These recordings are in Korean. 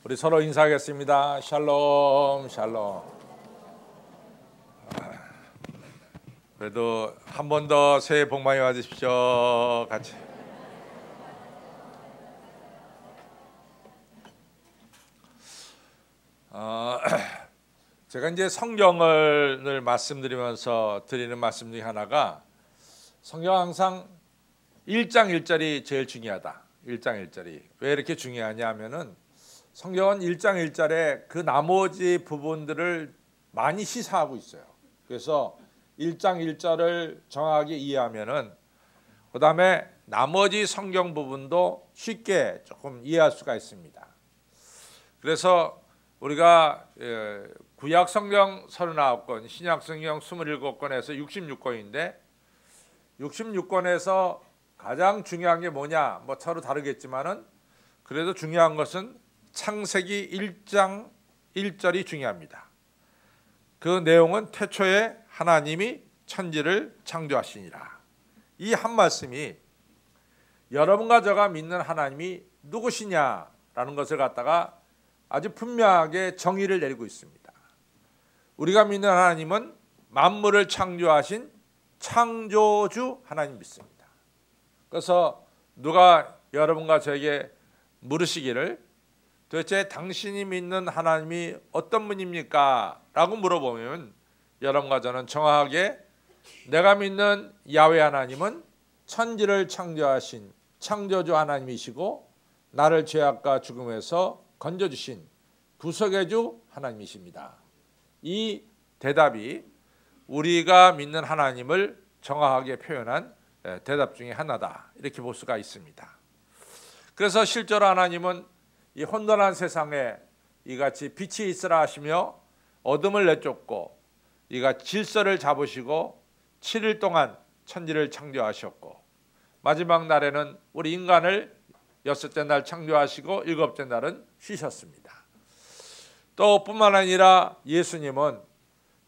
우리 서로 인사하겠습니다. 샬롬, 샬롬. 그래도 한 번 더 새해 복 많이 받으십시오. 같이. 제가 이제 성경을 말씀드리면서 드리는 말씀 중에 하나가, 성경 항상 1장 1절이 제일 중요하다. 1장 1절이 왜 이렇게 중요하냐 하면은, 성경은 1장 1절에 그 나머지 부분들을 많이 시사하고 있어요. 그래서 1장 1절을 정확하게 이해하면은 그 다음에 나머지 성경 부분도 쉽게 조금 이해할 수가 있습니다. 그래서 우리가 구약 성경 39권, 신약 성경 27권에서 66권인데, 66권에서 가장 중요한 게 뭐냐, 뭐 서로 다르겠지만은 그래도 중요한 것은 창세기 1장 1절이 중요합니다. 그 내용은 태초에 하나님이 천지를 창조하시니라. 이 한 말씀이 여러분과 저가 믿는 하나님이 누구시냐라는 것을 갖다가 아주 분명하게 정의를 내리고 있습니다. 우리가 믿는 하나님은 만물을 창조하신 창조주 하나님 믿습니다. 그래서 누가 여러분과 저에게 물으시기를, 도대체 당신이 믿는 하나님이 어떤 분입니까? 라고 물어보면, 여러분과 저는 정확하게 내가 믿는 야훼 하나님은 천지를 창조하신 창조주 하나님이시고, 나를 죄악과 죽음에서 건져주신 구속의 주 하나님이십니다. 이 대답이 우리가 믿는 하나님을 정확하게 표현한 대답 중에 하나다, 이렇게 볼 수가 있습니다. 그래서 실제로 하나님은 이 혼돈한 세상에 이같이 빛이 있으라 하시며 어둠을 내쫓고 이가 질서를 잡으시고 7일 동안 천지를 창조하셨고, 마지막 날에는 우리 인간을 6째 날 창조하시고 7째 날은 쉬셨습니다. 또 뿐만 아니라 예수님은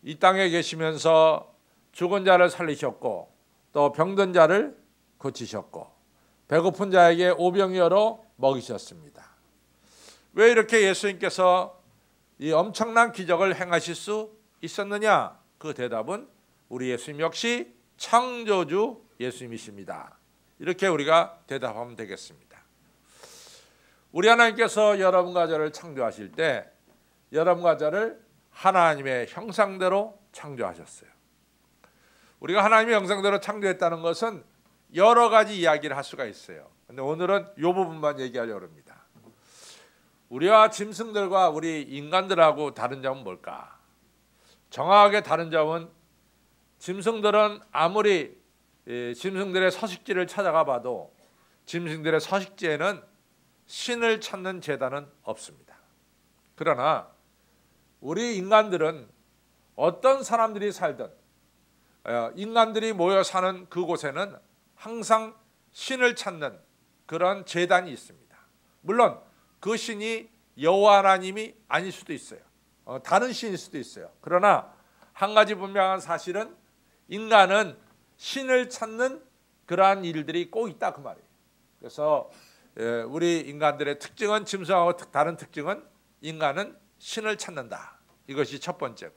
이 땅에 계시면서 죽은 자를 살리셨고, 또 병든 자를 고치셨고, 배고픈 자에게 오병이어로 먹이셨습니다. 왜 이렇게 예수님께서 이 엄청난 기적을 행하실 수 있었느냐? 그 대답은 우리 예수님 역시 창조주 예수님이십니다. 이렇게 우리가 대답하면 되겠습니다. 우리 하나님께서 여러분과 저를 창조하실 때 여러분과 저를 하나님의 형상대로 창조하셨어요. 우리가 하나님의 형상대로 창조했다는 것은 여러 가지 이야기를 할 수가 있어요. 근데 오늘은 이 부분만 얘기하려고 합니다. 우리와 짐승들과 우리 인간들하고 다른 점은 뭘까? 정확하게 다른 점은, 짐승들은 아무리 짐승들의 서식지를 찾아가 봐도 짐승들의 서식지에는 신을 찾는 제단은 없습니다. 그러나 우리 인간들은 어떤 사람들이 살든 인간들이 모여 사는 그곳에는 항상 신을 찾는 그런 제단이 있습니다. 물론 그 신이 여호와 하나님이 아닐 수도 있어요. 다른 신일 수도 있어요. 그러나 한 가지 분명한 사실은 인간은 신을 찾는 그러한 일들이 꼭 있다, 그 말이에요. 그래서 우리 인간들의 특징은, 짐승하고 다른 특징은 인간은 신을 찾는다. 이것이 첫 번째고,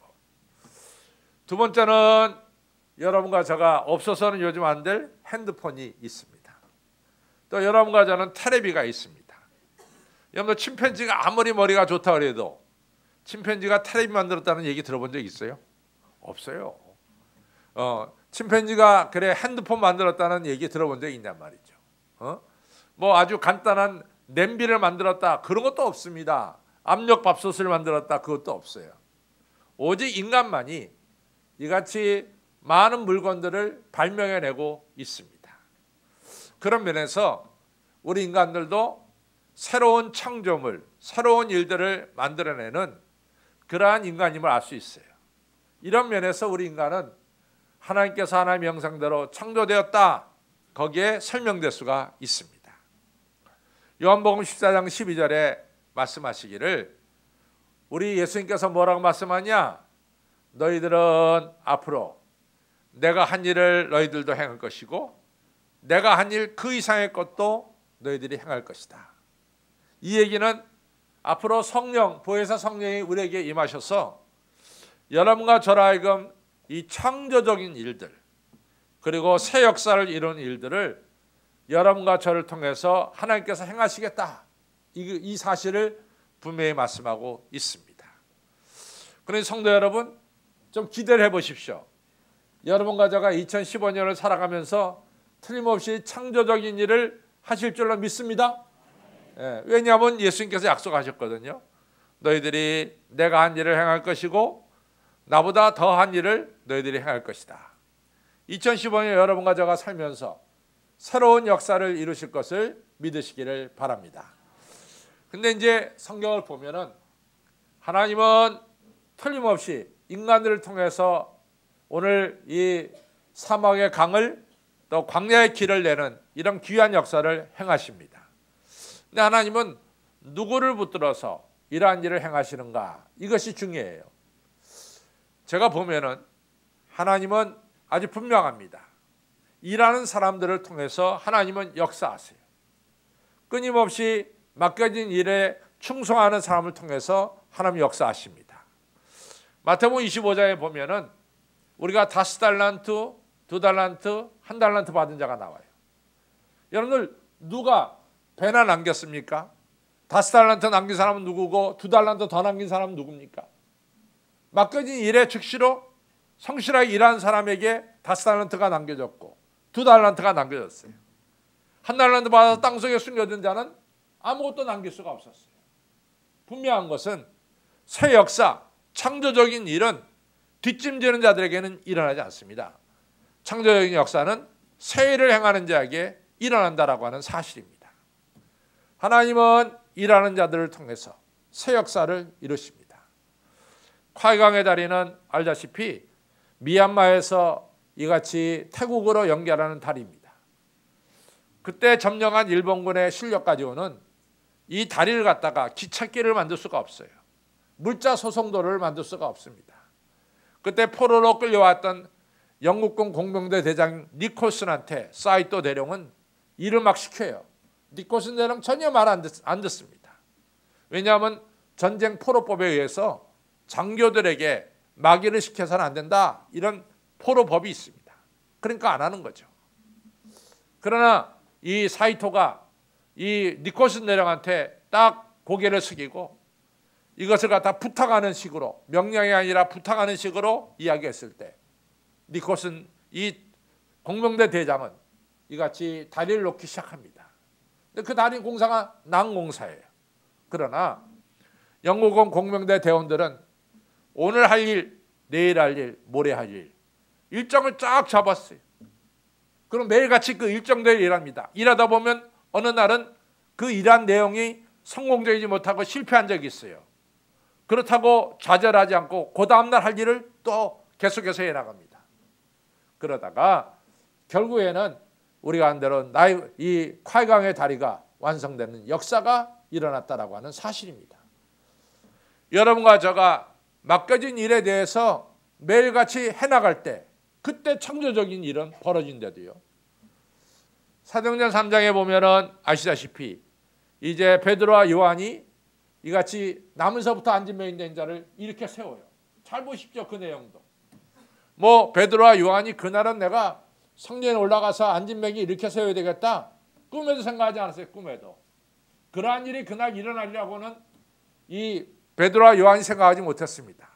두 번째는 여러분과 저가 없어서는 요즘 안 될 핸드폰이 있습니다. 또 여러분과 저는 테레비가 있습니다. 여러분, 침팬지가 아무리 머리가 좋다 그래도 침팬지가 테레비 만들었다는 얘기 들어본 적 있어요? 없어요. 침팬지가 그래 핸드폰 만들었다는 얘기 들어본 적 있냔 말이죠. 뭐 아주 간단한 냄비를 만들었다, 그런 것도 없습니다. 압력밥솥을 만들었다, 그것도 없어요. 오직 인간만이 이같이 많은 물건들을 발명해내고 있습니다. 그런 면에서 우리 인간들도 새로운 창조물, 새로운 일들을 만들어내는 그러한 인간임을 알 수 있어요. 이런 면에서 우리 인간은 하나님께서 하나님의 형상대로 창조되었다, 거기에 설명될 수가 있습니다. 요한복음 14장 12절에 말씀하시기를, 우리 예수님께서 뭐라고 말씀하냐? 너희들은 앞으로 내가 한 일을 너희들도 행할 것이고 내가 한 일 그 이상의 것도 너희들이 행할 것이다. 이 얘기는 앞으로 성령, 보혜사 성령이 우리에게 임하셔서 여러분과 저로 하여금 이 창조적인 일들, 그리고 새 역사를 이루는 일들을 여러분과 저를 통해서 하나님께서 행하시겠다, 이 사실을 분명히 말씀하고 있습니다. 그러니 성도 여러분, 좀 기대를 해보십시오. 여러분과 제가 2015년을 살아가면서 틀림없이 창조적인 일을 하실 줄로 믿습니다. 왜냐하면 예수님께서 약속하셨거든요. 너희들이 내가 한 일을 행할 것이고 나보다 더한 일을 너희들이 행할 것이다. 2015년 여러분과 제가 살면서 새로운 역사를 이루실 것을 믿으시기를 바랍니다. 근데 이제 성경을 보면은 하나님은 틀림없이 인간들을 통해서 오늘 이 사막의 강을 또 광야의 길을 내는 이런 귀한 역사를 행하십니다. 근데 하나님은 누구를 붙들어서 이러한 일을 행하시는가? 이것이 중요해요. 제가 보면은 하나님은 아주 분명합니다. 일하는 사람들을 통해서 하나님은 역사하세요. 끊임없이 맡겨진 일에 충성하는 사람을 통해서 하나님 역사하십니다. 마태복음 25장에 보면은 우리가 5달란트, 2달란트, 1달란트 받은 자가 나와요. 여러분들 누가 배나 남겼습니까? 5달란트 남긴 사람은 누구고 2달란트 더 남긴 사람은 누굽니까? 맡겨진 일에 즉시로 성실하게 일하는 사람에게 5달란트가 남겨졌고 2달란트가 남겨졌어요. 1달란트 받아서 땅속에 숨겨둔 자는 아무것도 남길 수가 없었어요. 분명한 것은 새 역사, 창조적인 일은 뒷짐지는 자들에게는 일어나지 않습니다. 창조적인 역사는 새 일을 행하는 자에게 일어난다라고 하는 사실입니다. 하나님은 일하는 자들을 통해서 새 역사를 이루십니다. 콰이강의 다리는 알다시피 미얀마에서 이같이 태국으로 연결하는 다리입니다. 그때 점령한 일본군의 실력 가지고는 이 다리를 갖다가 기찻길을 만들 수가 없어요. 물자 소송도를 만들 수가 없습니다. 그때 포로로 끌려왔던 영국군 공병대 대장 니콜슨한테 사이토 대령은 일을 막 시켜요. 니콜슨 대령 전혀 말 안 듣습니다. 왜냐하면 전쟁 포로법에 의해서 장교들에게 마귀를 시켜서는 안 된다, 이런 포로법이 있습니다. 그러니까 안 하는 거죠. 그러나 이 사이토가 이 니콜슨 대령한테 딱 고개를 숙이고 이것을 갖다 부탁하는 식으로, 명령이 아니라 부탁하는 식으로 이야기했을 때 니콜슨 이 공병대 대장은 이같이 다리를 놓기 시작합니다. 근데 그 다리 공사가 난공사예요. 그러나 영국군 공병대 대원들은 오늘 할 일, 내일 할 일, 모레 할 일, 일정을 쫙 잡았어요. 그럼 매일같이 그 일정대로 일합니다. 일하다 보면 어느 날은 그 일한 내용이 성공적이지 못하고 실패한 적이 있어요. 그렇다고 좌절하지 않고 그 다음날 할 일을 또 계속해서 해나갑니다. 그러다가 결국에는 우리가 한 대로 이 콰이강의 다리가 완성되는 역사가 일어났다라고 하는 사실입니다. 여러분과 제가 맡겨진 일에 대해서 매일같이 해나갈 때 그때 창조적인 일은 벌어진대도요. 사도행전 3장에 보면은 아시다시피 이제 베드로와 요한이 이같이 남은서부터 안진뱅이 된 자를 이렇게 세워요. 잘 보십시오. 그 내용도. 뭐 베드로와 요한이 그날은 내가 성전에 올라가서 안진뱅이 이렇게 세워야 되겠다, 꿈에도 생각하지 않았어요. 꿈에도. 그러한 일이 그날 일어나려고는 이 베드로와 요한이 생각하지 못했습니다.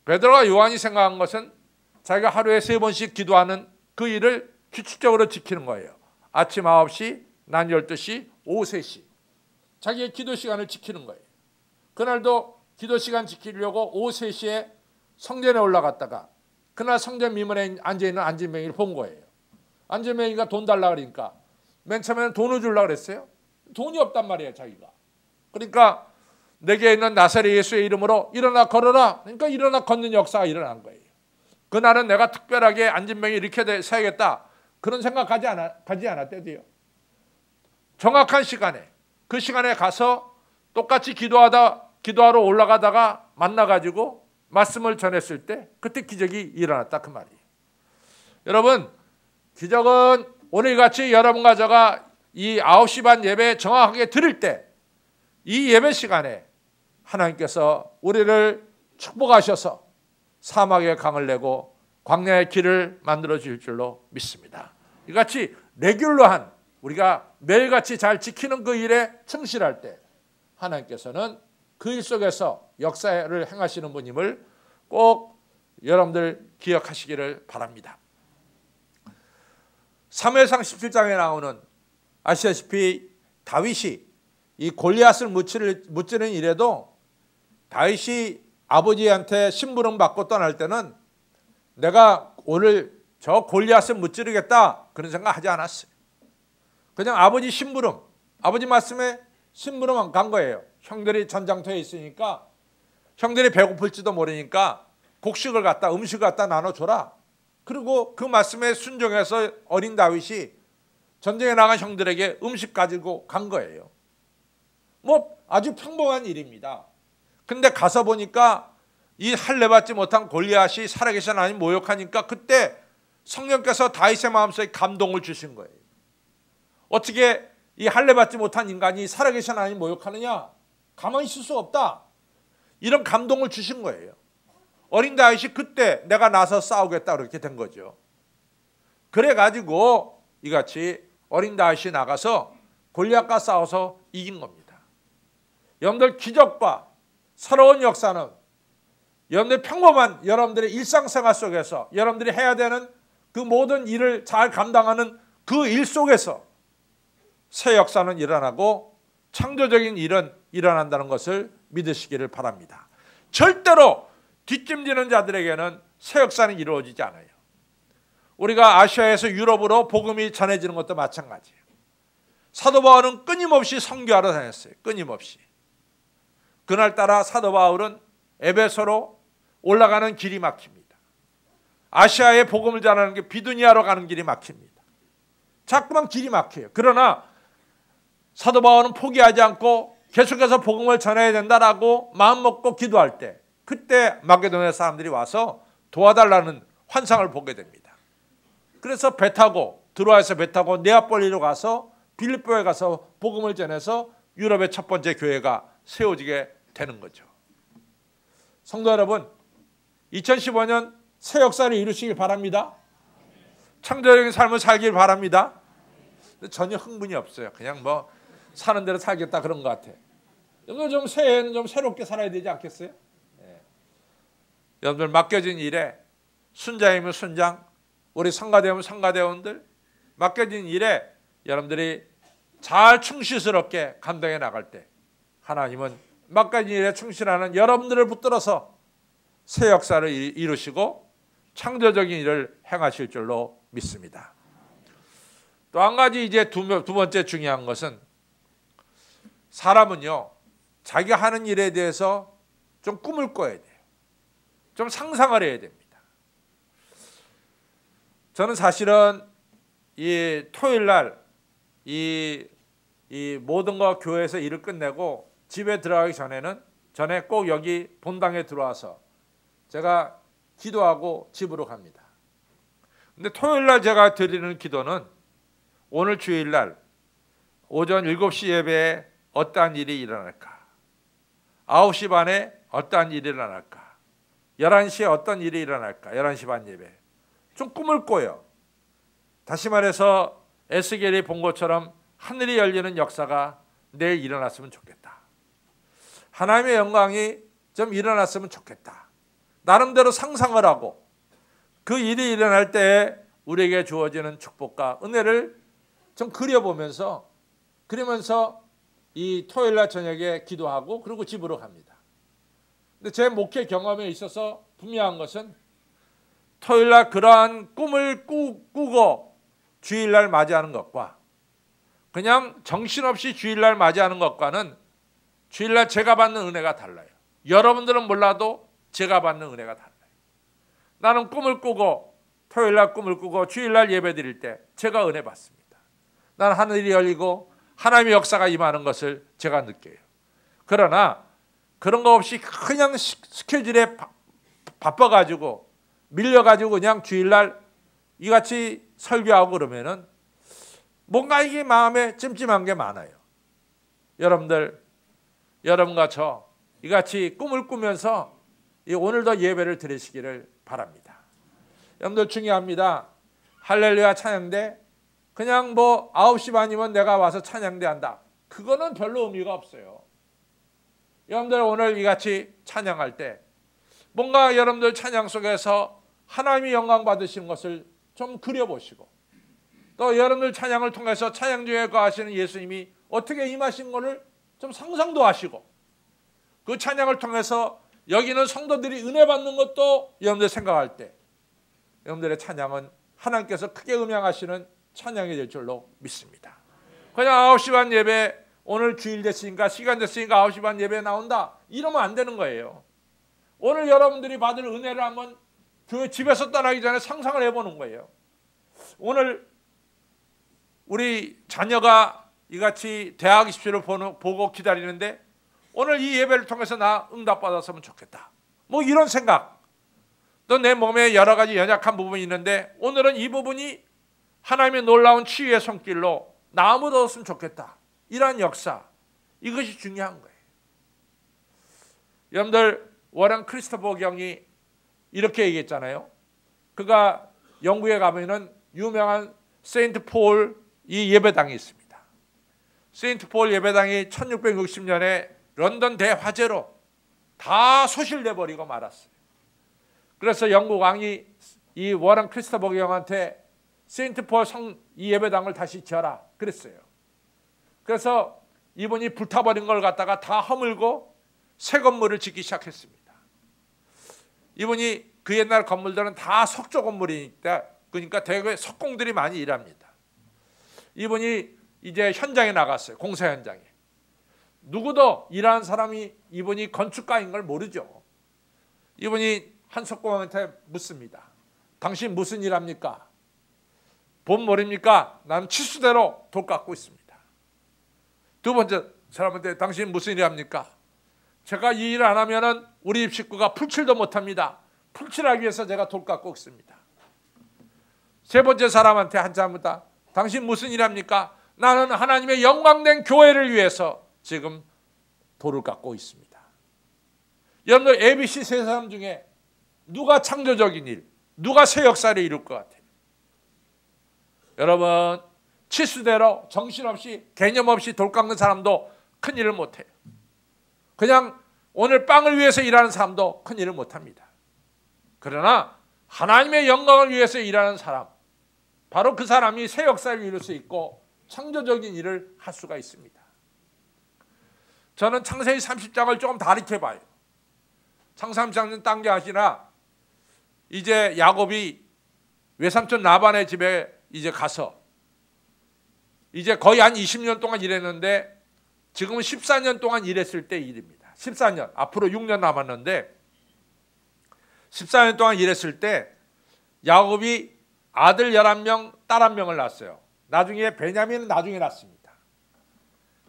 베드로와 요한이 생각한 것은 자기가 하루에 3번씩 기도하는 그 일을 규칙적으로 지키는 거예요. 아침 9시, 낮 12시, 오후 3시. 자기의 기도 시간을 지키는 거예요. 그날도 기도 시간 지키려고 오후 3시에 성전에 올라갔다가 그날 성전 미문에 앉아있는 안진뱅이를 본 거예요. 안진뱅이가 돈 달라 그러니까 맨 처음에는 돈을 주려고 그랬어요. 돈이 없단 말이에요, 자기가. 그러니까 내게 있는 나사렛 예수의 이름으로 일어나 걸어라. 그러니까 일어나 걷는 역사가 일어난 거예요. 그날은 내가 특별하게 안진뱅이 이렇게 세야겠다, 그런 생각하지 않았대도요. 정확한 시간에, 그 시간에 가서 똑같이 기도하러 올라가다가 만나가지고 말씀을 전했을 때 그때 기적이 일어났다, 그 말이에요. 여러분, 기적은 오늘같이 여러분과 제가 이 9시 반 예배 정확하게 들을 때 이 예배 시간에 하나님께서 우리를 축복하셔서 사막의 강을 내고 광야의 길을 만들어 주실 줄로 믿습니다. 이같이 레귤러한 우리가 매일같이 잘 지키는 그 일에 충실할 때 하나님께서는 그 일 속에서 역사를 행하시는 분임을 꼭 여러분들 기억하시기를 바랍니다. 사무엘상 17장에 나오는 아시다시피 다윗이 이 골리앗을 무찌르는 일에도 다윗이 아버지한테 심부름 받고 떠날 때는 내가 오늘 저 골리앗을 무찌르겠다 그런 생각 하지 않았어요. 그냥 아버지 심부름, 아버지 말씀에 심부름 간 거예요. 형들이 전장터에 있으니까 형들이 배고플지도 모르니까 곡식을 갖다 음식을 갖다 나눠줘라. 그리고 그 말씀에 순종해서 어린 다윗이 전쟁에 나간 형들에게 음식 가지고 간 거예요. 뭐 아주 평범한 일입니다. 근데 가서 보니까 이 할례받지 못한 골리앗이 살아계신 하나님 모욕하니까 그때 성령께서 다윗의 마음속에 감동을 주신 거예요. 어떻게 이 할례받지 못한 인간이 살아계신 하나님 모욕하느냐? 가만히 있을 수 없다. 이런 감동을 주신 거예요. 어린 다윗이 그때 내가 나서 싸우겠다 그렇게 된 거죠. 그래가지고 이같이 어린 다윗이 나가서 골리앗과 싸워서 이긴 겁니다. 여러분들 기적과 새로운 역사는 여러분들 평범한 여러분들의 일상생활 속에서 여러분들이 해야 되는 그 모든 일을 잘 감당하는 그 일 속에서 새 역사는 일어나고 창조적인 일은 일어난다는 것을 믿으시기를 바랍니다. 절대로 뒷짐지는 자들에게는 새 역사는 이루어지지 않아요. 우리가 아시아에서 유럽으로 복음이 전해지는 것도 마찬가지예요. 사도 바울은 끊임없이 선교하러 다녔어요. 끊임없이. 그날따라 사도 바울은 에베소로 올라가는 길이 막힙니다. 아시아에 복음을 전하는 게 비두니아로 가는 길이 막힙니다. 자꾸만 길이 막혀요. 그러나 사도 바울은 포기하지 않고 계속해서 복음을 전해야 된다라고 마음먹고 기도할 때 그때 마게도니아 사람들이 와서 도와달라는 환상을 보게 됩니다. 그래서 배 타고 드로아에서 배 타고 네아폴리로 가서 빌립보에 가서 복음을 전해서 유럽의 첫 번째 교회가 세워지게 되는 거죠. 성도 여러분, 2015년 새 역사를 이루시길 바랍니다. 창조적인 삶을 살길 바랍니다. 전혀 흥분이 없어요. 그냥 뭐 사는 대로 살겠다 그런 것 같아. 여러분 좀 새해에는 좀 새롭게 살아야 되지 않겠어요? 네. 여러분들 맡겨진 일에 순장이면 순장, 우리 성가대원 성가대원들 맡겨진 일에 여러분들이 잘 충실스럽게 감당해 나갈 때 하나님은 맡겨진 일에 충실하는 여러분들을 붙들어서 새 역사를 이루시고 창조적인 일을 행하실 줄로 믿습니다. 또 한 가지 이제 두 번째 중요한 것은 사람은요 자기가 하는 일에 대해서 좀 꿈을 꿔야 돼요. 좀 상상을 해야 됩니다. 저는 사실은 이 토요일 날 이 모든 거 교회에서 일을 끝내고 집에 들어가기 전에 꼭 여기 본당에 들어와서 제가 기도하고 집으로 갑니다. 근데 토요일 날 제가 드리는 기도는 오늘 주일 날 오전 7시 예배에 어떠한 일이 일어날까? 9시 반에 어떠한 일이 일어날까? 11시에 어떤 일이 일어날까? 11시 반 예배. 좀 꿈을 꿔요. 다시 말해서 에스겔이 본 것처럼 하늘이 열리는 역사가 내일 일어났으면 좋겠다. 하나님의 영광이 좀 일어났으면 좋겠다. 나름대로 상상을 하고 그 일이 일어날 때 우리에게 주어지는 축복과 은혜를 좀 그려보면서 그러면서 이 토요일 날 저녁에 기도하고 그리고 집으로 갑니다. 근데 제 목회 경험에 있어서 분명한 것은 토요일 날 그러한 꿈을 꾸고 주일 날 맞이하는 것과 그냥 정신없이 주일 날 맞이하는 것과는 주일 날 제가 받는 은혜가 달라요. 여러분들은 몰라도 제가 받는 은혜가 달라요. 나는 꿈을 꾸고 토요일 날 꿈을 꾸고 주일 날 예배 드릴 때 제가 은혜 받습니다. 나는 하늘이 열리고 하나님의 역사가 임하는 것을 제가 느껴요. 그러나 그런 거 없이 그냥 스케줄에 바빠가지고 밀려가지고 그냥 주일날 이같이 설교하고 그러면은 뭔가 이게 마음에 찜찜한 게 많아요. 여러분들 여러분과 저 이같이 꿈을 꾸면서 오늘도 예배를 드리시기를 바랍니다. 여러분들 중요합니다. 할렐루야 찬양대 그냥 뭐 9시 반이면 내가 와서 찬양대 한다. 그거는 별로 의미가 없어요. 여러분들 오늘 이같이 찬양할 때 뭔가 여러분들 찬양 속에서 하나님이 영광 받으시는 것을 좀 그려보시고 또 여러분들 찬양을 통해서 찬양 중에 거하시는 예수님이 어떻게 임하신 것을 좀 상상도 하시고 그 찬양을 통해서 여기는 성도들이 은혜 받는 것도 여러분들 생각할 때 여러분들의 찬양은 하나님께서 크게 음향하시는 찬양이 될 줄로 믿습니다. 그냥 9시 반 예배 오늘 주일 됐으니까 시간 됐으니까 9시 반 예배에 나온다 이러면 안 되는 거예요. 오늘 여러분들이 받을 은혜를 한번 교회 집에서 떠나기 전에 상상을 해보는 거예요. 오늘 우리 자녀가 이같이 대학 입시를 보고 기다리는데 오늘 이 예배를 통해서 나 응답받았으면 좋겠다. 뭐 이런 생각. 또 내 몸에 여러 가지 연약한 부분이 있는데 오늘은 이 부분이 하나님의 놀라운 치유의 손길로 나음을 얻었으면 좋겠다. 이러한 역사. 이것이 중요한 거예요. 여러분들 워런 크리스토퍼 경이 이렇게 얘기했잖아요. 그가 영국에 가면은 유명한 세인트 폴 이 예배당이 있습니다. 세인트 폴 예배당이 1660년에 런던 대화재로 다 소실돼 버리고 말았어요. 그래서 영국 왕이 이 워런 크리스토퍼 경한테 세인트 폴 이 예배당을 다시 지어라 그랬어요. 그래서 이분이 불타버린 걸 갖다가 다 허물고 새 건물을 짓기 시작했습니다. 이분이 그 옛날 건물들은 다 석조 건물이니까 그러니까 대개 석공들이 많이 일합니다. 이분이 이제 현장에 나갔어요. 공사 현장에. 누구도 일하는 사람이 이분이 건축가인 걸 모르죠. 이분이 한 석공한테 묻습니다. 당신 무슨 일 합니까? 본 모릅니까? 나는 치수대로 돌 깎고 있습니다. 두 번째 사람한테 당신 무슨 일 합니까? 제가 이 일을 안 하면은 우리 집 식구가 풀칠도 못합니다. 풀칠하기 위해서 제가 돌 깎고 있습니다. 세 번째 사람한테 한자마다 당신 무슨 일 합니까? 나는 하나님의 영광된 교회를 위해서 지금 돌을 깎고 있습니다. 여러분들 ABC 세 사람 중에 누가 창조적인 일, 누가 새 역사를 이룰 것 같아요? 여러분 치수대로 정신없이 개념 없이 돌 깎는 사람도 큰 일을 못해요. 그냥 오늘 빵을 위해서 일하는 사람도 큰 일을 못합니다. 그러나 하나님의 영광을 위해서 일하는 사람, 바로 그 사람이 새 역사를 이룰 수 있고 창조적인 일을 할 수가 있습니다. 저는 창세기 30장을 조금 다르게 봐요. 창세기 30장은 딴 게 아니라 이제 야곱이 외삼촌 라반의 집에 이제 가서 이제 거의 한 20년 동안 일했는데 지금은 14년 동안 일했을 때 일입니다. 14년, 앞으로 6년 남았는데 14년 동안 일했을 때 야곱이 아들 11명, 딸 1명을 낳았어요. 나중에 베냐민은 나중에 낳습니다.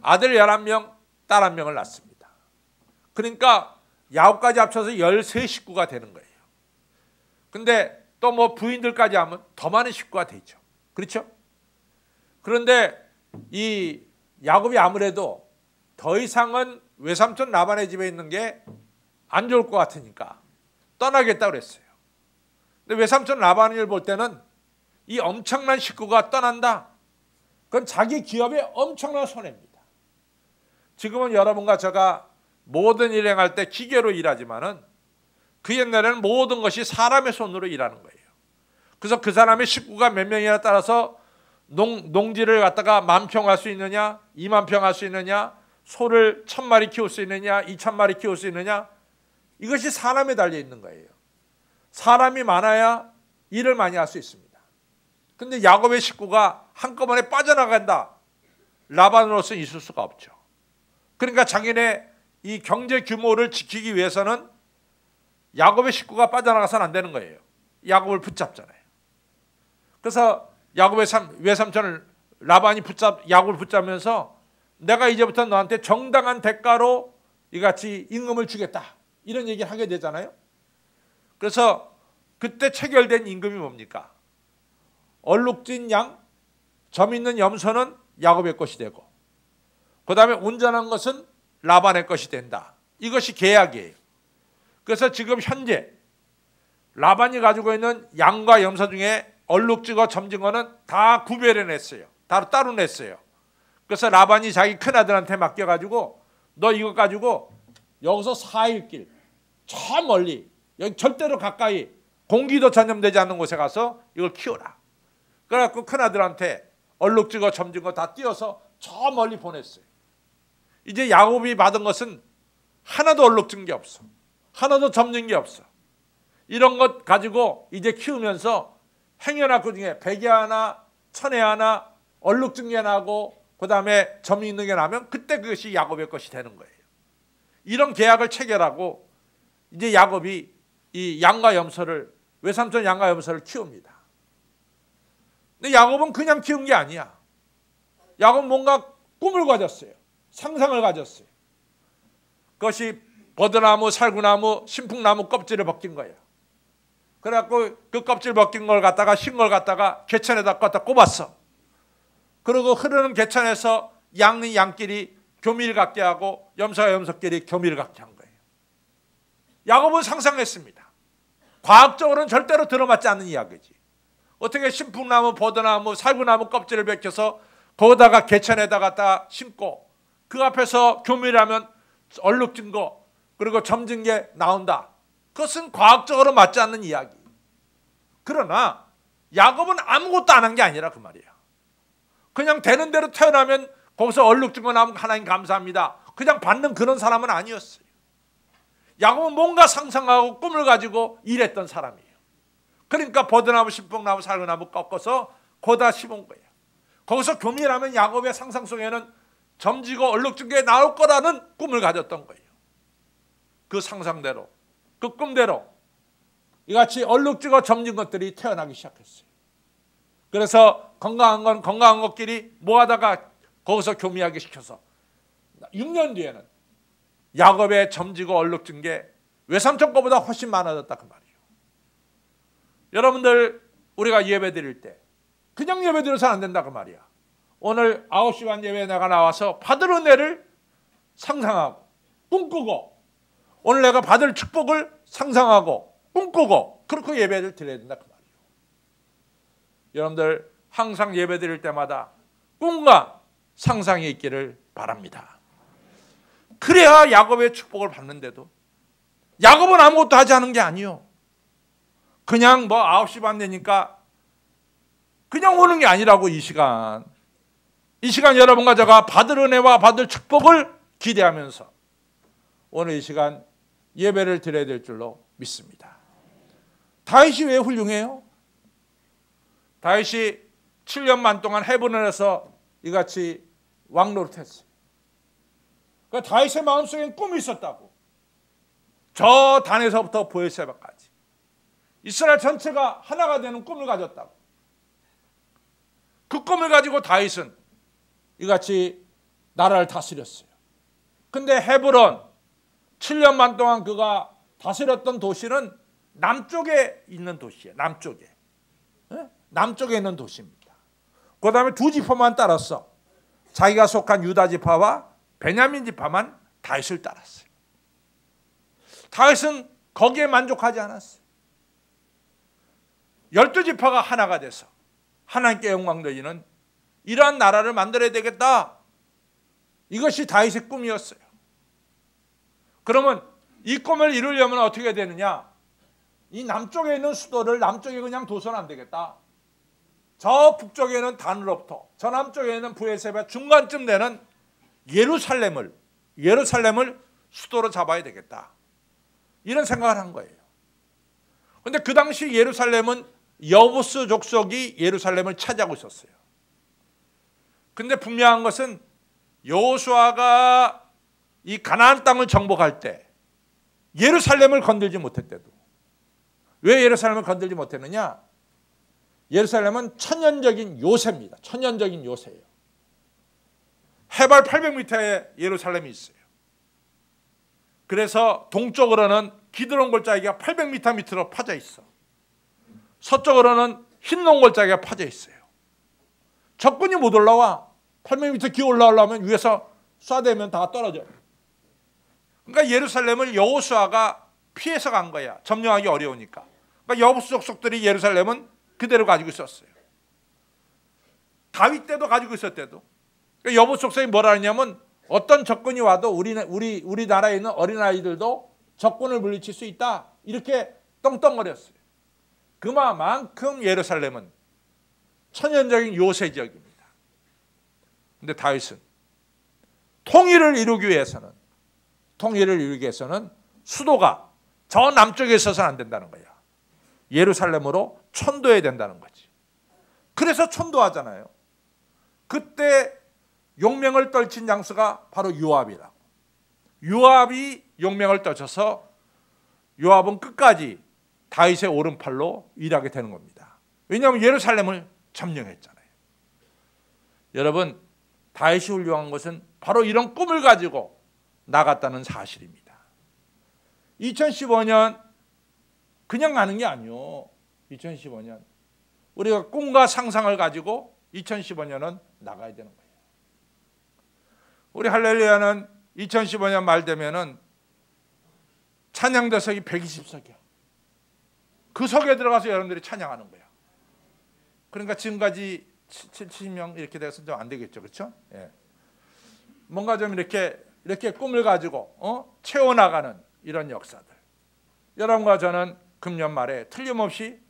아들 11명, 딸 1명을 낳습니다. 그러니까 야곱까지 합쳐서 13식구가 되는 거예요. 근데 또 뭐 부인들까지 하면 더 많은 식구가 되죠. 그렇죠? 그런데 이 야곱이 아무래도 더 이상은 외삼촌 라반의 집에 있는 게 안 좋을 것 같으니까 떠나겠다고 그랬어요. 근데 외삼촌 라반을 볼 때는 이 엄청난 식구가 떠난다. 그건 자기 기업의 엄청난 손해입니다. 지금은 여러분과 제가 모든 일을 행할 때 기계로 일하지만은 그 옛날에는 모든 것이 사람의 손으로 일하는 거예요. 그래서 그 사람의 식구가 몇 명이나 따라서 농지를 갖다가 10,000평 할 수 있느냐, 20,000평 할 수 있느냐, 소를 1,000마리 키울 수 있느냐, 2,000마리 키울 수 있느냐, 이것이 사람에 달려 있는 거예요. 사람이 많아야 일을 많이 할 수 있습니다. 근데 야곱의 식구가 한꺼번에 빠져나간다. 라반으로서는 있을 수가 없죠. 그러니까 자기네 이 경제 규모를 지키기 위해서는 야곱의 식구가 빠져나가서는 안 되는 거예요. 야곱을 붙잡잖아요. 그래서 야곱의 외삼촌을 라반이 야곱을 붙잡으면서 내가 이제부터 너한테 정당한 대가로 이같이 임금을 주겠다. 이런 얘기를 하게 되잖아요. 그래서 그때 체결된 임금이 뭡니까? 얼룩진 양, 점 있는 염소는 야곱의 것이 되고 그 다음에 온전한 것은 라반의 것이 된다. 이것이 계약이에요. 그래서 지금 현재 라반이 가지고 있는 양과 염소 중에 얼룩지고 점징어는 다 구별해 냈어요. 따로 냈어요. 그래서 라반이 자기 큰아들한테 맡겨가지고 너 이거 가지고 여기서 4일 길 저 멀리 여기 절대로 가까이 공기도 전염되지 않는 곳에 가서 이걸 키워라. 그래갖고 큰아들한테 얼룩지고 점징어 다 띄어서 저 멀리 보냈어요. 이제 야곱이 받은 것은 하나도 얼룩진 게 없어. 하나도 점진 게 없어. 이런 것 가지고 이제 키우면서 행여나 그 중에 백이 하나 천에 하나 얼룩진 게 나고 그 다음에 점이 있는 게 나면 그때 그것이 야곱의 것이 되는 거예요. 이런 계약을 체결하고 이제 야곱이 이 양과 염소를 외삼촌 양과 염소를 키웁니다. 근데 야곱은 그냥 키운 게 아니야. 야곱은 뭔가 꿈을 가졌어요. 상상을 가졌어요. 그것이 버드나무, 살구나무, 신풍나무 껍질을 벗긴 거예요. 그래갖고 그 껍질 벗긴 걸 갖다가 흰 걸 갖다가 개천에다 갖다 꼽았어. 그리고 흐르는 개천에서 양이 양끼리 교미를 갖게 하고 염소가 염소끼리 교미를 갖게 한 거예요. 야곱은 상상했습니다. 과학적으로는 절대로 들어맞지 않는 이야기지. 어떻게 신풍나무, 버드나무, 살구나무 껍질을 벗겨서 거기다가 개천에다 갖다 심고 그 앞에서 교미를 하면 얼룩진 거 그리고 점진 게 나온다. 그것은 과학적으로 맞지 않는 이야기. 그러나 야곱은 아무것도 안 한 게 아니라 그 말이야. 그냥 되는 대로 태어나면 거기서 얼룩진 거 나오면 하나님 감사합니다. 그냥 받는 그런 사람은 아니었어요. 야곱은 뭔가 상상하고 꿈을 가지고 일했던 사람이에요. 그러니까 버드나무, 신풍나무, 살구나무 꺾어서 거기다 심은 거예요. 거기서 교미라면 야곱의 상상 속에는 점지고 얼룩진 게 나올 거라는 꿈을 가졌던 거예요. 그 상상대로, 그 꿈대로 이같이 얼룩지고 점진 것들이 태어나기 시작했어요. 그래서 건강한 건 건강한 것끼리 모아다가 거기서 교미하게 시켜서 6년 뒤에는 야곱의 점지고 얼룩진 게 외삼촌 거보다 훨씬 많아졌다 그 말이에요. 여러분들 우리가 예배 드릴 때 그냥 예배 드려서는 안 된다 그 말이야. 오늘 9시 반 예배에 내가 나와서 받을 은혜를 상상하고 꿈꾸고 오늘 내가 받을 축복을 상상하고 꿈꾸고 그렇게 예배를 드려야 된다 그 말이에요. 여러분들 항상 예배 드릴 때마다 꿈과 상상이 있기를 바랍니다. 그래야 야곱의 축복을 받는데도 야곱은 아무것도 하지 않은 게 아니요. 그냥 뭐 9시 반 되니까 그냥 오는 게 아니라고 이 시간 여러분과 제가 받을 은혜와 받을 축복을 기대하면서 오늘 이 시간 예배를 드려야 될 줄로 믿습니다. 다윗이 왜 훌륭해요? 다윗이 7년 반 동안 헤브론에서 이같이 왕노릇했어요. 그러니까 다윗의 마음속엔 꿈이 있었다고. 저 단에서부터 보에세바까지 이스라엘 전체가 하나가 되는 꿈을 가졌다고. 그 꿈을 가지고 다윗은 이같이 나라를 다스렸어요. 근데 헤브론 7년 반 동안 그가 다스렸던 도시는 남쪽에 있는 도시예요. 남쪽에. 남쪽에 있는 도시입니다. 그 다음에 두 지파만 따랐어. 자기가 속한 유다 지파와 베냐민 지파만 다윗을 따랐어요. 다윗은 거기에 만족하지 않았어요. 12지파가 하나가 돼서 하나님께 영광 돌리는 이러한 나라를 만들어야 되겠다. 이것이 다윗의 꿈이었어요. 그러면 이 꿈을 이루려면 어떻게 해야 되느냐? 이 남쪽에 있는 수도를 남쪽에 그냥 둬서는 안 되겠다. 저 북쪽에는 단으로부터 저 남쪽에는 브에세바 중간쯤 되는 예루살렘을 수도로 잡아야 되겠다. 이런 생각을 한 거예요. 그런데 그 당시 예루살렘은 여부스 족속이 예루살렘을 차지하고 있었어요. 근데 분명한 것은 여호수아가 이 가나안 땅을 정복할 때 예루살렘을 건들지 못했대도. 왜 예루살렘을 건들지 못했느냐? 예루살렘은 천연적인 요새입니다. 천연적인 요새예요. 해발 800m에 예루살렘이 있어요. 그래서 동쪽으로는 기드론 골짜기가 800m 밑으로 파져 있어. 서쪽으로는 흰논 골짜기가 파져 있어요. 적군이 못 올라와. 800m 기어 올라오려면 위에서 쏴대면 다 떨어져. 그러니까 예루살렘을 여호수아가 피해서 간 거야. 점령하기 어려우니까. 그러니까 여부 족속들이 예루살렘은 그대로 가지고 있었어요. 다윗 때도 가지고 있었대도. 그러니까 여부 족속이 뭐라 하냐면 어떤 적군이 와도 우리나라에 있는 어린아이들도 적군을 물리칠 수 있다. 이렇게 떵떵거렸어요. 그만큼 예루살렘은 천연적인 요새 지역입니다. 근데 다윗은 통일을 이루기 위해서는 수도가 저 남쪽에 있어서는 안 된다는 거야. 예루살렘으로 천도해야 된다는 거지. 그래서 천도하잖아요. 그때 용맹을 떨친 장수가 바로 요압이라고. 요압이 용맹을 떨쳐서 요압은 끝까지 다윗의 오른팔로 일하게 되는 겁니다. 왜냐하면 예루살렘을 점령했잖아요. 여러분, 다윗이 훌륭한 것은 바로 이런 꿈을 가지고 나갔다는 사실입니다. 2015년 그냥 가는 게 아니요. 2015년 우리가 꿈과 상상을 가지고 2015년은 나가야 되는 거예요. 우리 할렐루야는 2015년 말 되면은 찬양대석이 120석이야. 그 석에 들어가서 여러분들이 찬양하는 거야. 그러니까 지금까지 70명 이렇게 돼서 좀 안 되겠죠, 그렇죠? 예. 뭔가 좀 이렇게 꿈을 가지고 채워나가는 이런 역사들. 여러분과 저는 금년 말에 틀림없이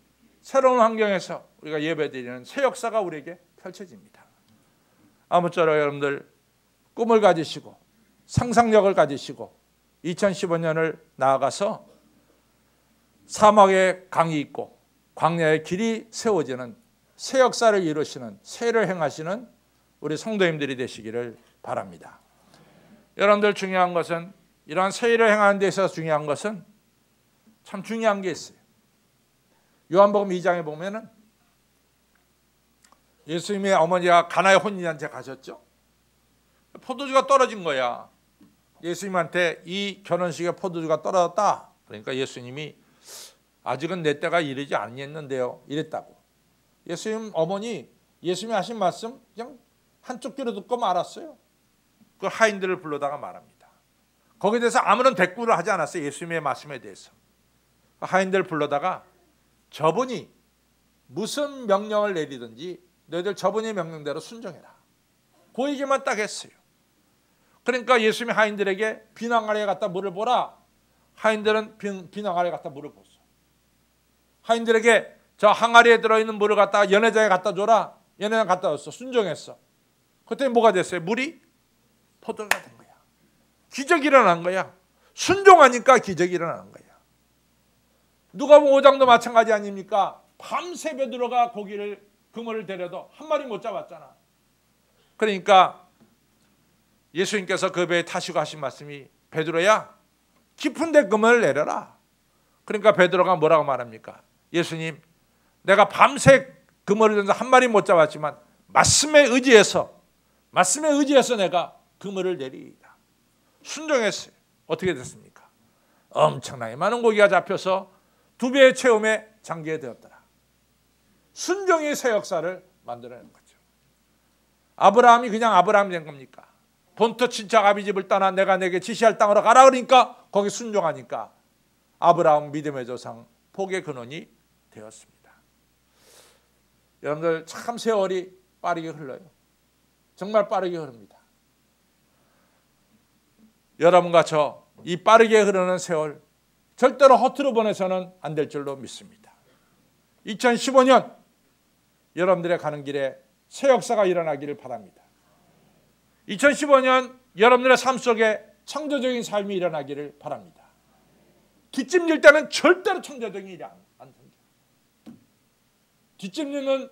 새로운 환경에서 우리가 예배드리는 새 역사가 우리에게 펼쳐집니다. 아무쪼록 여러분들 꿈을 가지시고 상상력을 가지시고 2015년을 나아가서 사막에 강이 있고 광야의 길이 세워지는 새 역사를 이루시는 새를 행하시는 우리 성도님들이 되시기를 바랍니다. 여러분들 중요한 것은 이러한 새 일을 행하는 데 있어서 중요한 것은 참 중요한 게 있어요. 요한복음 2장에 보면은 예수님의 어머니가 가나의 혼인잔치에 가셨죠. 포도주가 떨어진 거야. 예수님한테 이 결혼식에 포도주가 떨어졌다. 그러니까 예수님이 아직은 내 때가 이르지 아니했는데요. 이랬다고. 예수님 어머니 예수님이 하신 말씀 그냥 한쪽 귀로 듣고 말았어요. 그 하인들을 불러다가 말합니다. 거기에 대해서 아무런 대꾸를 하지 않았어요. 예수님의 말씀에 대해서. 하인들을 불러다가 저분이 무슨 명령을 내리든지 너희들 저분의 명령대로 순종해라. 그 얘기만 딱 했어요. 그러니까 예수님이 하인들에게 비낭아리에 갖다 물을 보라. 하인들은 비낭아리에 갖다 물을 붓어. 하인들에게 저 항아리에 들어있는 물을 갖다가 연회장에 갖다 줘라. 연회장 갖다 줬어. 순종했어. 그때 뭐가 됐어요? 물이 포도가 된 거야. 기적이 일어난 거야. 순종하니까 기적이 일어나는 거야. 누가복음 5장도 마찬가지 아닙니까? 밤새 베드로가 그물을 데려도 한 마리 못 잡았잖아. 그러니까 예수님께서 그 배에 타시고 하신 말씀이 베드로야 깊은 데 그물을 내려라. 그러니까 베드로가 뭐라고 말합니까? 예수님 내가 밤새 그물을 던져 한 마리 못 잡았지만 말씀에 의지해서 내가 그물을 내리이다. 순종했어요. 어떻게 됐습니까? 엄청나게 많은 고기가 잡혀서 2배의 체험에 장기에 되었더라. 순종이 새 역사를 만들어낸 거죠. 아브라함이 그냥 아브라함이 된 겁니까? 본토 친척 아비집을 떠나 내가 내게 지시할 땅으로 가라 그러니까 거기 순종하니까 아브라함 믿음의 조상 복의 근원이 되었습니다. 여러분들 참 세월이 빠르게 흘러요. 정말 빠르게 흐릅니다. 여러분과 저 이 빠르게 흐르는 세월 절대로 허투루 보내서는 안 될 줄로 믿습니다. 2015년 여러분들의 가는 길에 새 역사가 일어나기를 바랍니다. 2015년 여러분들의 삶 속에 창조적인 삶이 일어나기를 바랍니다. 뒷짐질 때는 절대로 창조적인 일이 안 생겨요. 뒷짐지는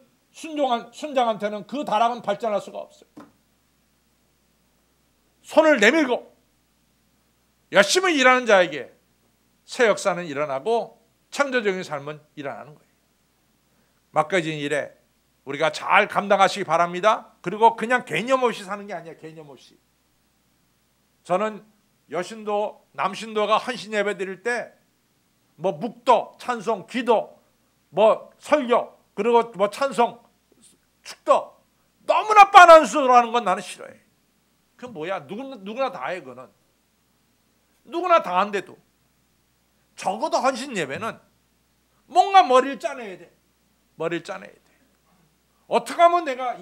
순장한테는 그 다락은 발전할 수가 없어요. 손을 내밀고 열심히 일하는 자에게 새 역사는 일어나고 창조적인 삶은 일어나는 거예요. 맡겨진 일에 우리가 잘 감당하시기 바랍니다. 그리고 그냥 개념 없이 사는 게 아니에요. 개념 없이. 저는 여신도 남신도가 헌신 예배 드릴 때 뭐 묵도, 찬송, 기도, 뭐 설교, 그리고 뭐 찬송, 축도 너무나 빤한 수로 하는 건 나는 싫어해. 그건 뭐야? 누구나 다 해 그거는. 누구나 다 한데도 적어도 헌신 예배는 뭔가 머리를 짜내야 돼. 머리를 짜내야 돼. 어떻게 하면 내가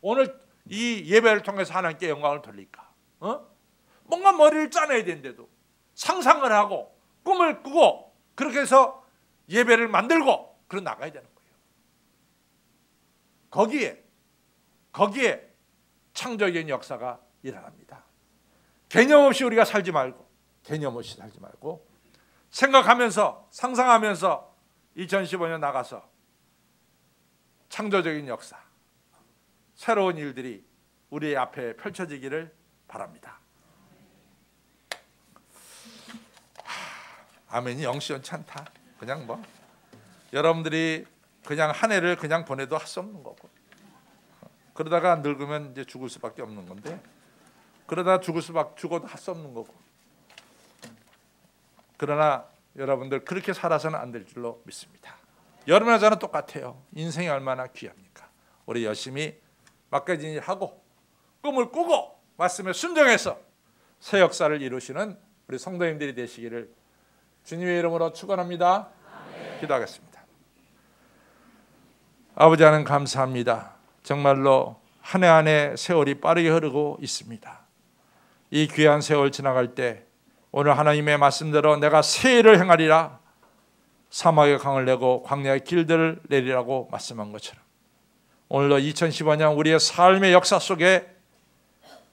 오늘 이 예배를 통해서 하나님께 영광을 돌릴까? 뭔가 머리를 짜내야 되는데도 상상을 하고 꿈을 꾸고 그렇게 해서 예배를 만들고 그러 나가야 되는 거예요. 거기에 창조적인 역사가 일어납니다. 개념 없이 우리가 살지 말고 생각하면서 상상하면서 2015년 나가서 창조적인 역사, 새로운 일들이 우리 앞에 펼쳐지기를 바랍니다. 아멘이 영시원치 않다. 그냥 여러분들이 그냥 한 해를 그냥 보내도 할 수 없는 거고, 그러다가 늙으면 이제 죽을 수밖에 없는 건데, 그러다 죽어도 할 수 없는 거고. 그러나 여러분들 그렇게 살아서는 안 될 줄로 믿습니다. 여러분과 저는 똑같아요. 인생이 얼마나 귀합니까? 우리 열심히 맡겨진 일 하고 꿈을 꾸고 말씀에 순종해서 새 역사를 이루시는 우리 성도님들이 되시기를 주님의 이름으로 축원합니다. 기도하겠습니다. 아버지 하나님 감사합니다. 정말로 한 해 한 해 세월이 빠르게 흐르고 있습니다. 이 귀한 세월 지나갈 때 오늘 하나님의 말씀대로 내가 새 일을 행하리라, 사막의 강을 내고 광야의 길들을 내리라고 말씀한 것처럼 오늘도 2015년 우리의 삶의 역사 속에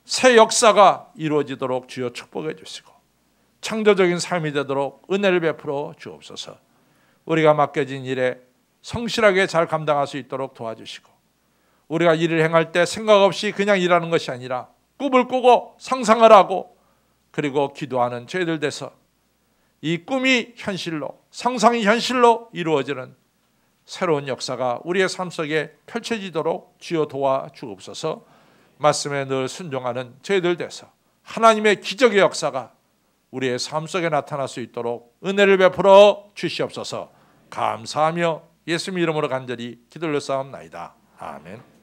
새 역사가 이루어지도록 주여 축복해 주시고 창조적인 삶이 되도록 은혜를 베풀어 주옵소서. 우리가 맡겨진 일에 성실하게 잘 감당할 수 있도록 도와주시고, 우리가 일을 행할 때 생각 없이 그냥 일하는 것이 아니라 꿈을 꾸고 상상을 하고 그리고 기도하는 저희들 돼서 이 꿈이 현실로, 상상이 현실로 이루어지는 새로운 역사가 우리의 삶 속에 펼쳐지도록 주여 도와 주옵소서. 말씀에 늘 순종하는 저희들 돼서 하나님의 기적의 역사가 우리의 삶 속에 나타날 수 있도록 은혜를 베풀어 주시옵소서. 감사하며 예수님 이름으로 간절히 기도를 쌓옵나이다. 아멘.